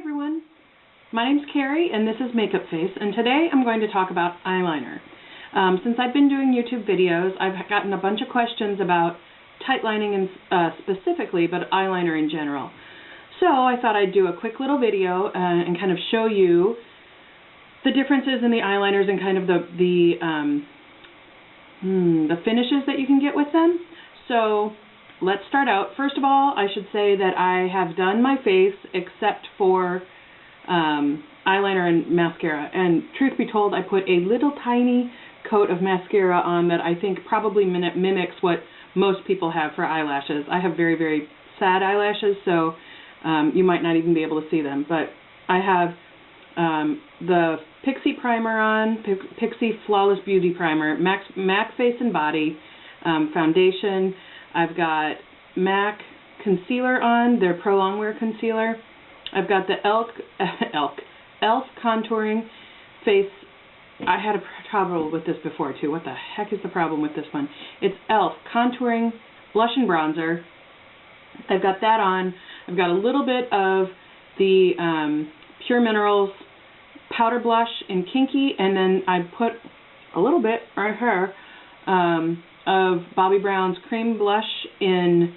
everyone, my name's Carrie and this is Makeup Face, and today I'm going to talk about eyeliner. Since I've been doing YouTube videos, I've gotten a bunch of questions about tightlining specifically, but eyeliner in general. So I thought I'd do a quick little video and kind of show you the differences in the eyeliners and kind of the finishes that you can get with them. So let's start out. First of all, I should say that I have done my face except for eyeliner and mascara. And truth be told, I put a little tiny coat of mascara on that I think probably mimics what most people have for eyelashes. I have very, very sad eyelashes, so you might not even be able to see them. But I have the Pixie Primer on, Pixie Flawless Beauty Primer, MAC Face and Body, foundation. I've got MAC concealer on, their Pro Longwear concealer. I've got the e.l.f. contouring face. I had a trouble with this before too. What the heck is the problem with this one? It's e.l.f. contouring blush and bronzer. I've got that on. I've got a little bit of the Pure Minerals powder blush in Kinky, and then I put a little bit right here of Bobbi Brown's cream blush in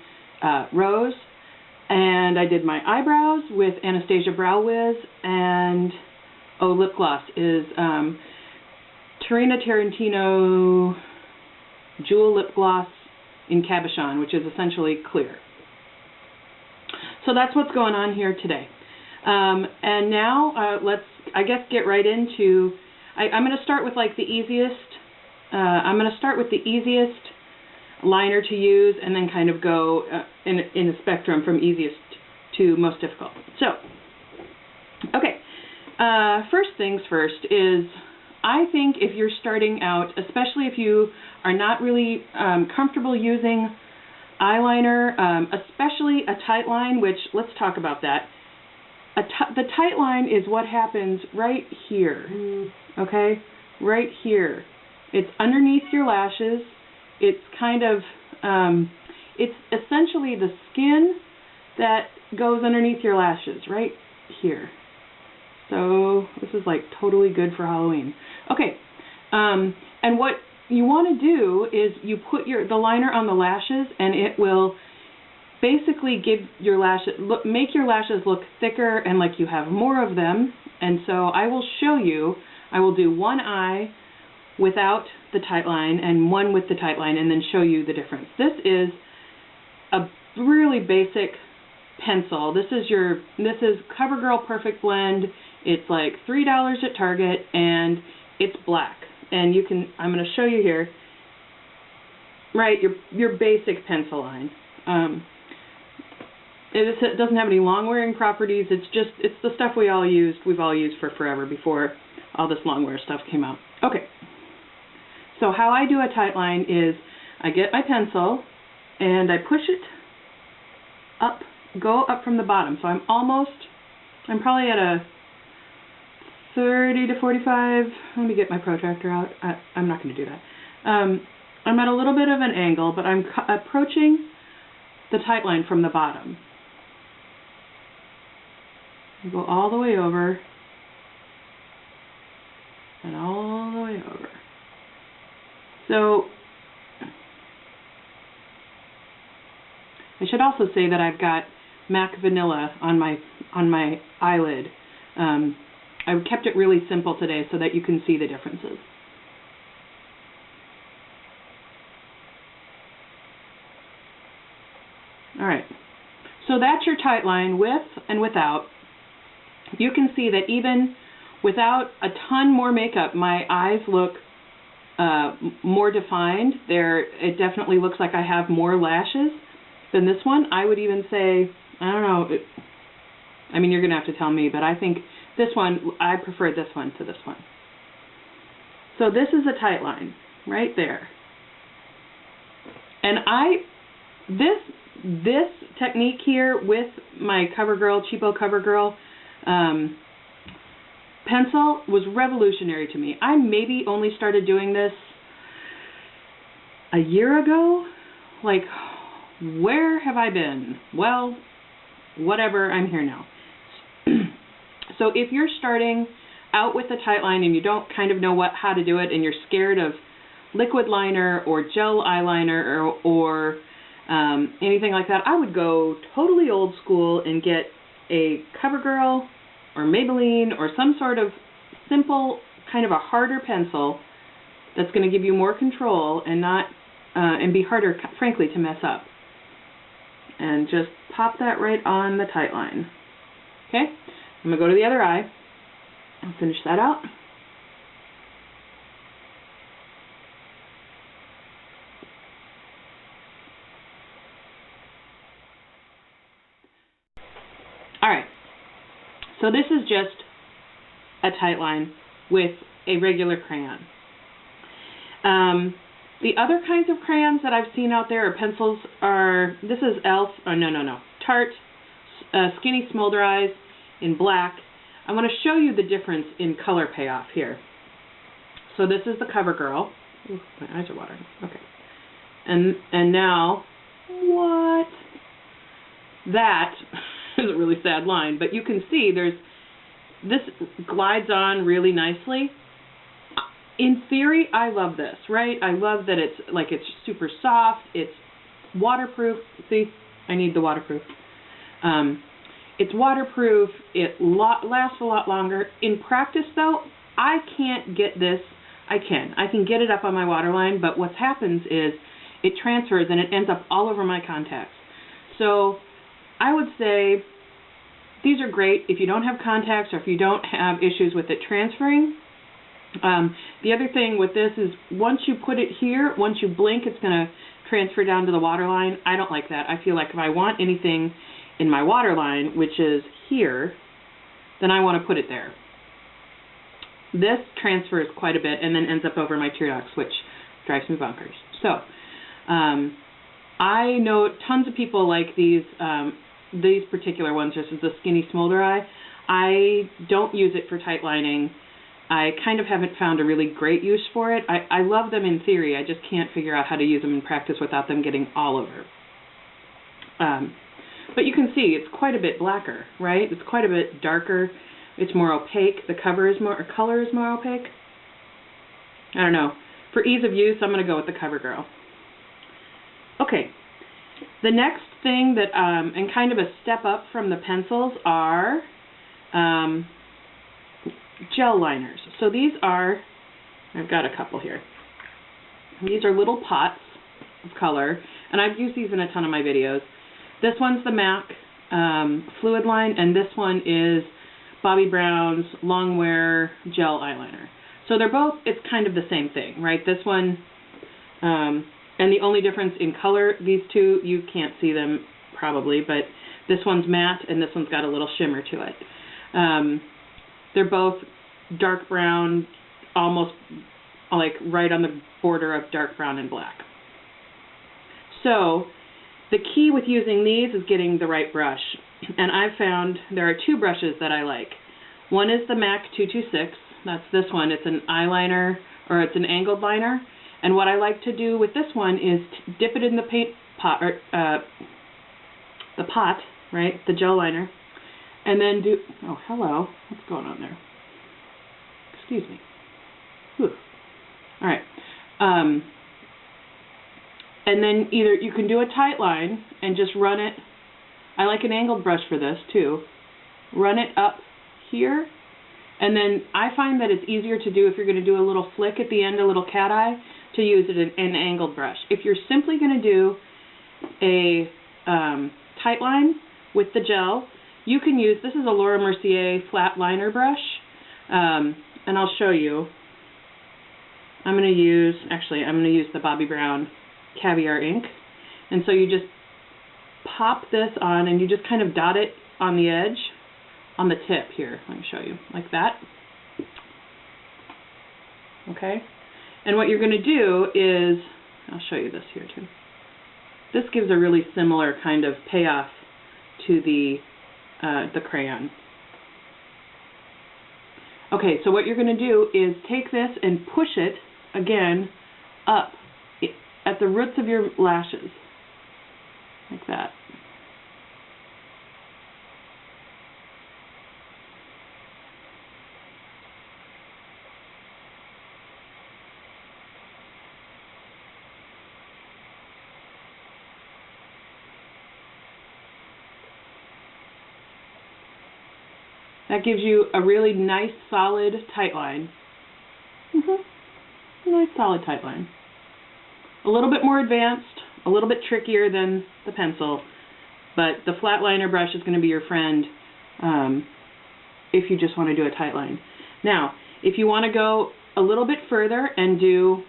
Rose, and I did my eyebrows with Anastasia Brow Wiz, and lip gloss is Tarina Tarantino Jewel Lip Gloss in Cabochon, which is essentially clear. So that's what's going on here today. And now let's, I guess, get right into, I'm going to start with like the easiest, I'm going to start with the easiest liner to use and then kind of go in a spectrum from easiest to most difficult. So, okay, first things first is, I think if you're starting out, especially if you are not really comfortable using eyeliner, especially a tight line, which, let's talk about that. The tight line is what happens right here, okay? Right here. It's underneath your lashes. It's kind of, it's essentially the skin that goes underneath your lashes, right here. So this is like totally good for Halloween. Okay, and what you want to do is you put the liner on the lashes, and it will basically give your lashes, make your lashes look thicker and like you have more of them. And so I will show you, I will do one eye without the tight line and one with the tight line, and then show you the difference. This is a really basic pencil. This is CoverGirl Perfect Blend. It's like $3 at Target, and it's black. And you can, I'm going to show you here, right, your basic pencil line. It doesn't have any long wearing properties. It's the stuff we've all used for forever before all this long wear stuff came out. Okay. So how I do a tight line is I get my pencil and I push it up, go up from the bottom. So I'm probably at a 30 to 45, let me get my protractor out. I'm not going to do that. I'm at a little bit of an angle, but I'm approaching the tight line from the bottom. I go all the way over, and all the way over. So, I should also say that I've got MAC Vanilla on my eyelid. I kept it really simple today so that you can see the differences. Alright, so that's your tight line with and without. You can see that even without a ton more makeup, my eyes look more defined. It definitely looks like I have more lashes than this one. I would even say, I don't know, I mean, you're going to have to tell me, but I think this one, I prefer this one to this one. So this is a tight line, right there. And this technique here with my CoverGirl, cheapo CoverGirl pencil was revolutionary to me. I maybe only started doing this a year ago. Like, where have I been? Well, whatever, I'm here now. So if you're starting out with the tightline and you don't kind of know how to do it, and you're scared of liquid liner or gel eyeliner or anything like that, I would go totally old school and get a CoverGirl or Maybelline or some sort of simple, kind of a harder pencil that's going to give you more control and not and be harder, frankly, to mess up. And just pop that right on the tightline. Okay, I'm going to go to the other eye. I'll finish that out. Alright, so this is just a tightline with a regular crayon. The other kinds of crayons that I've seen out there, or pencils, are, this is Tarte Skinny SmolderEyes in black. I want to show you the difference in color payoff here. So this is the CoverGirl. Ooh, my eyes are watering. Okay. And now, what? That is a really sad line, but you can see this glides on really nicely. In theory, I love this, right? I love that it's super soft, it's waterproof. See, I need the waterproof. It's waterproof, it lasts a lot longer. In practice, though, I can't get this. I can get it up on my waterline, but what happens is it transfers and it ends up all over my contacts. So I would say these are great if you don't have contacts or if you don't have issues with it transferring. The other thing with this is once you put it here, once you blink, it's going to transfer down to the waterline. I don't like that. I feel like if I want anything in my waterline, which is here, then I want to put it there. This transfers quite a bit and then ends up over my tear ducts, which drives me bonkers. So I know tons of people like these particular ones. This is the Skinny SmolderEye. I don't use it for tight lining. I kind of haven't found a really great use for it. I love them in theory. I just can't figure out how to use them in practice without them getting all over. But you can see it's quite a bit blacker, right? It's quite a bit darker. It's more opaque. The color is more opaque. I don't know. For ease of use, I'm going to go with the CoverGirl. Okay. The next thing that, and kind of a step up from the pencils, are gel liners. So these are, I've got a couple here. These are little pots of color, and I've used these in a ton of my videos. This one's the MAC Fluidline, and this one is Bobbi Brown's Longwear Gel Eyeliner. So they're both, it's kind of the same thing, right? This one, and the only difference in color, these two, you can't see them probably, but this one's matte and this one's got a little shimmer to it. They're both dark brown, almost like right on the border of dark brown and black. So the key with using these is getting the right brush. And I've found there are two brushes that I like. One is the MAC 226. That's this one. It's an eyeliner, or it's an angled liner. And what I like to do with this one is dip it in the paint pot, or the pot, right, the gel liner, and then do, oh, hello, what's going on there? Excuse me. Whew. All right. And then either you can do a tight line and just run it. I like an angled brush for this too. Run it up here, and then I find that it's easier to do if you're going to do a little flick at the end, a little cat eye, to use it in an angled brush. If you're simply going to do a tight line with the gel, you can use, this is a Laura Mercier flat liner brush, and I'll show you. I'm going to use the Bobbi Brown Caviar ink, and so you just pop this on and you just kind of dot it on the edge, on the tip here. Let me show you, like that. Okay, and what you're going to do is, I'll show you this here too. This gives a really similar kind of payoff to the crayon. Okay, so what you're going to do is take this and push it again up at the roots of your lashes, like that. That gives you a really nice, solid tightline. Nice, solid tightline. A little bit more advanced, a little bit trickier than the pencil, but the flat liner brush is going to be your friend if you just want to do a tightline. Now, if you want to go a little bit further and do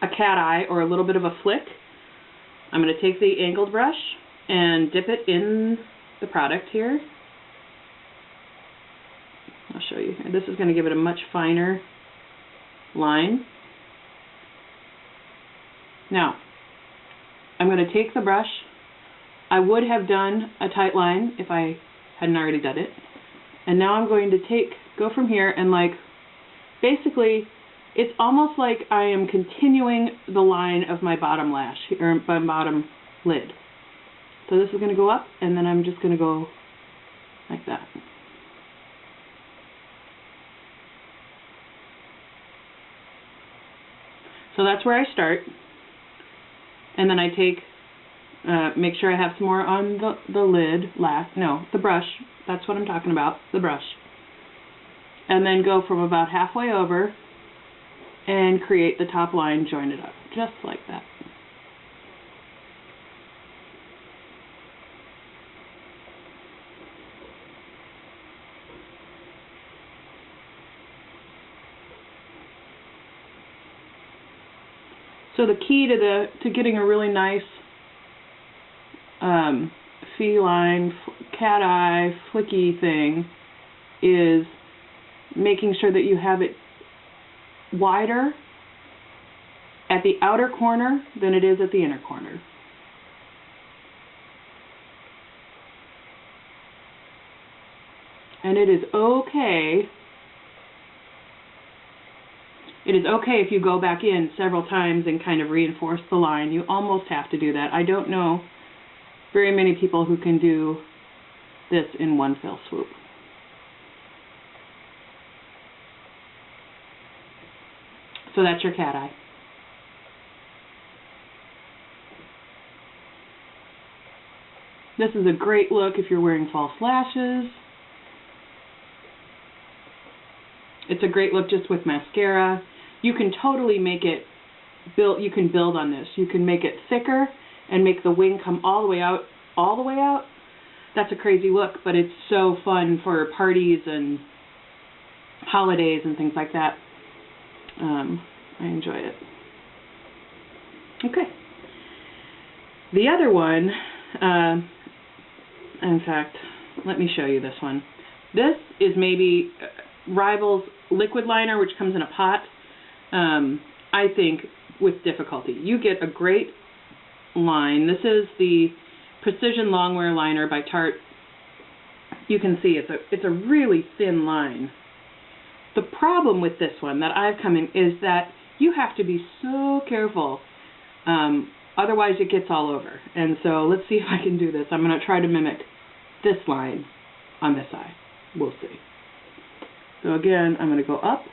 a cat eye or a little bit of a flick, I'm going to take the angled brush and dip it in the product here. I'll show you here. This is going to give it a much finer line. Now, I'm going to take the brush. I would have done a tight line if I hadn't already done it. And now I'm going to go from here and like, basically, it's almost like I am continuing the line of my bottom lash, or my bottom lid. So this is going to go up, and then I'm just going to go like that. So that's where I start. And then I take, make sure I have some more on the lid, the brush. That's what I'm talking about, the brush. And then go from about halfway over and create the top line, join it up, just like that. So the key to getting a really nice feline, cat eye, flicky thing is making sure that you have it wider at the outer corner than it is at the inner corner. And it is okay. It is okay if you go back in several times and kind of reinforce the line. You almost have to do that. I don't know very many people who can do this in one fell swoop. So that's your cat eye. This is a great look if you're wearing false lashes. It's a great look just with mascara. You can totally make it you can build on this. You can make it thicker and make the wing come all the way out. That's a crazy look, but it's so fun for parties and holidays and things like that. I enjoy it. Okay. The other one, in fact, let me show you this one. This is maybe rivals liquid liner, which comes in a pot, I think, with difficulty. You get a great line. This is the Precision Longwear liner by Tarte. You can see it's a really thin line. The problem with this one that I've come in is that you have to be so careful, otherwise it gets all over. And so let's see if I can do this. I'm going to try to mimic this line on this eye. We'll see. So again, I'm going to go up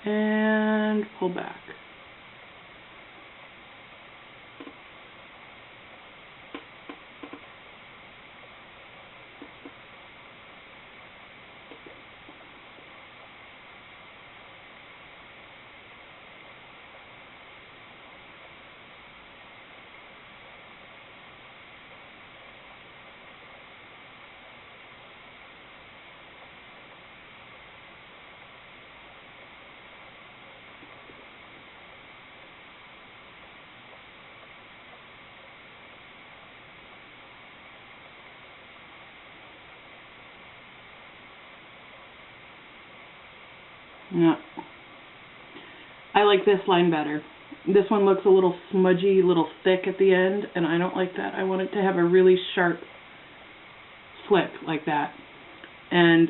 and pull back. Yeah. I like this line better. This one looks a little smudgy, a little thick at the end, and I don't like that. I want it to have a really sharp flip like that. And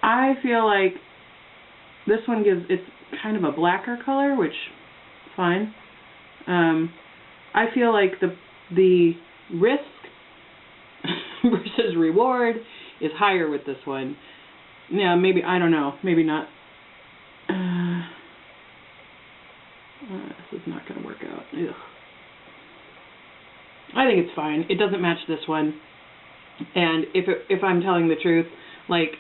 I feel like this one it's kind of a blacker color, which is fine. I feel like the risk versus reward is higher with this one. Yeah, maybe, I don't know, maybe not. This is not going to work out. Ugh. I think it's fine. It doesn't match this one. And if I'm telling the truth, like,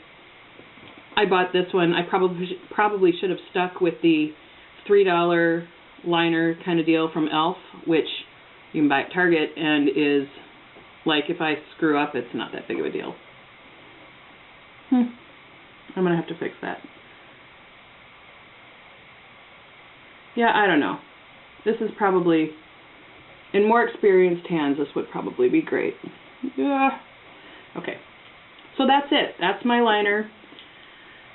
I bought this one, I probably should have stuck with the $3 liner kind of deal from e.l.f., which you can buy at Target and is, like, if I screw up, it's not that big of a deal. I'm going to have to fix that. Yeah, I don't know. This is probably, in more experienced hands, this would probably be great. Yeah. Okay. So that's it. That's my liner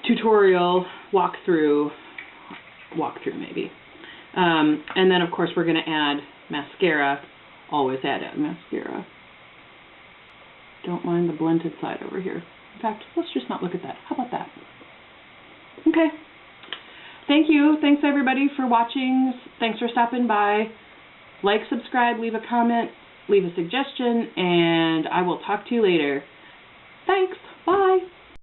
tutorial walkthrough maybe. And then, of course, we're going to add mascara. Always add mascara. Don't mind the blended side over here. In fact, let's just not look at that. How about that? Okay. Thank you. Thanks, everybody, for watching. Thanks for stopping by. Like, subscribe, leave a comment, leave a suggestion, and I will talk to you later. Thanks. Bye.